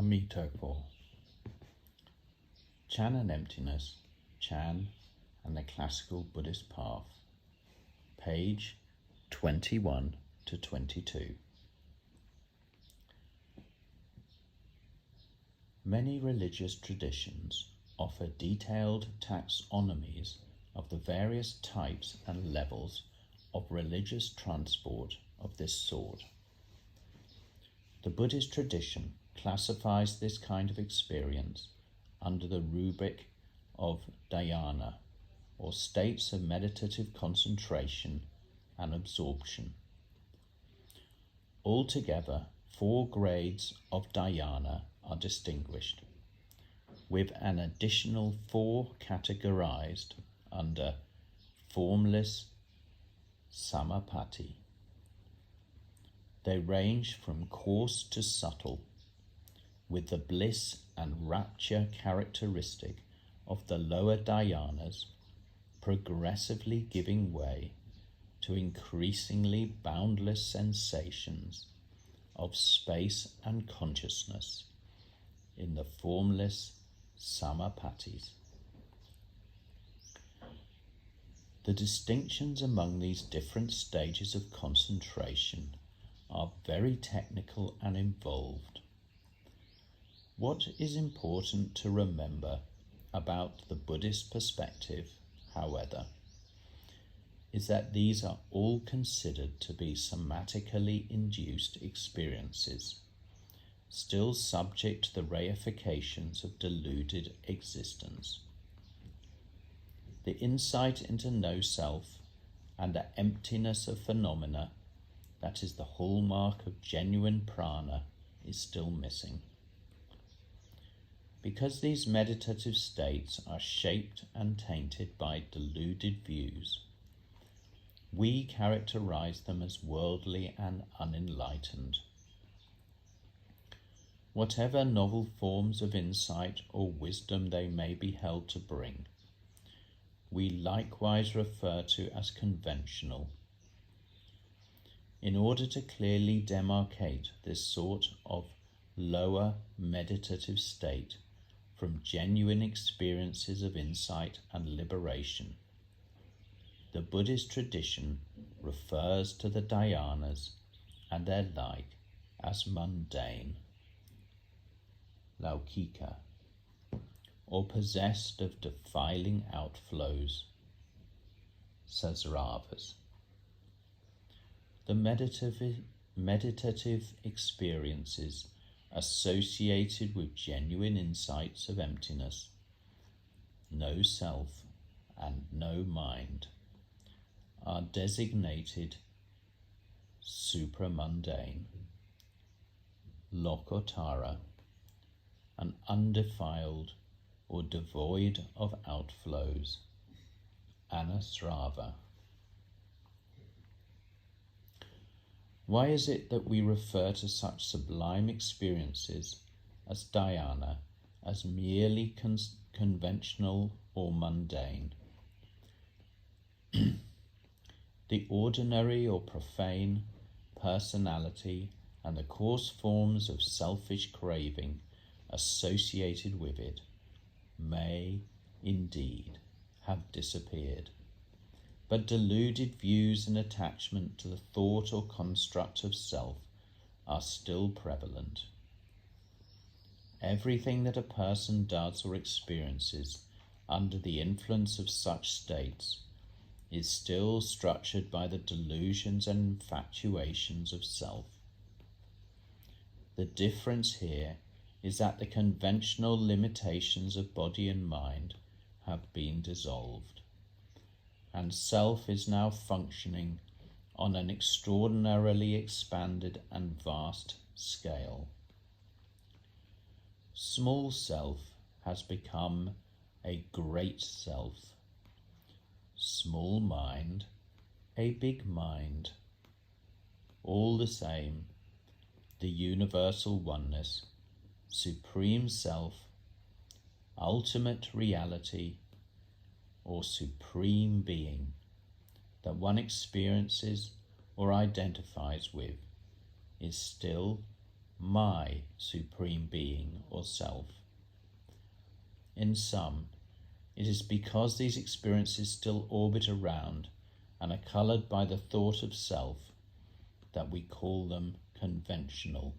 Amito 4. Chan and Emptiness, Chan and the Classical Buddhist Path, page 21 to 22. Many religious traditions offer detailed taxonomies of the various types and levels of religious transport of this sort. The Buddhist tradition classifies this kind of experience under the rubric of dhyana, or states of meditative concentration and absorption. Altogether, 4 grades of dhyana are distinguished, with an additional 4 categorized under formless samapatti. They range from coarse to subtle, with the bliss and rapture characteristic of the lower dhyanas progressively giving way to increasingly boundless sensations of space and consciousness in the formless samapattis. The distinctions among these different stages of concentration are very technical and involved. What is important to remember about the Buddhist perspective, however, is that these are all considered to be somatically induced experiences, still subject to the reifications of deluded existence. The insight into no self and the emptiness of phenomena that is the hallmark of genuine prana is still missing. Because these meditative states are shaped and tainted by deluded views, we characterize them as worldly and unenlightened. Whatever novel forms of insight or wisdom they may be held to bring, we likewise refer to as conventional. In order to clearly demarcate this sort of lower meditative state from genuine experiences of insight and liberation, the Buddhist tradition refers to the dhyanas and their like as mundane, laukika, or possessed of defiling outflows, sasravas. The meditative experiences associated with genuine insights of emptiness, no self and no mind, are designated supramundane, lokotara, and undefiled or devoid of outflows, anasrava. Why is it that we refer to such sublime experiences as dhyana as merely conventional or mundane? The ordinary or profane personality and the coarse forms of selfish craving associated with it may, indeed, have disappeared, but deluded views and attachment to the thought or construct of self are still prevalent. Everything that a person does or experiences under the influence of such states is still structured by the delusions and infatuations of self. The difference here is that the conventional limitations of body and mind have been dissolved, and self is now functioning on an extraordinarily expanded and vast scale. Small self has become a great self, small mind a big mind. All the same, the universal oneness, supreme self, ultimate reality, or supreme being that one experiences or identifies with is still my supreme being or self. In sum, it is because these experiences still orbit around and are coloured by the thought of self that we call them conventional.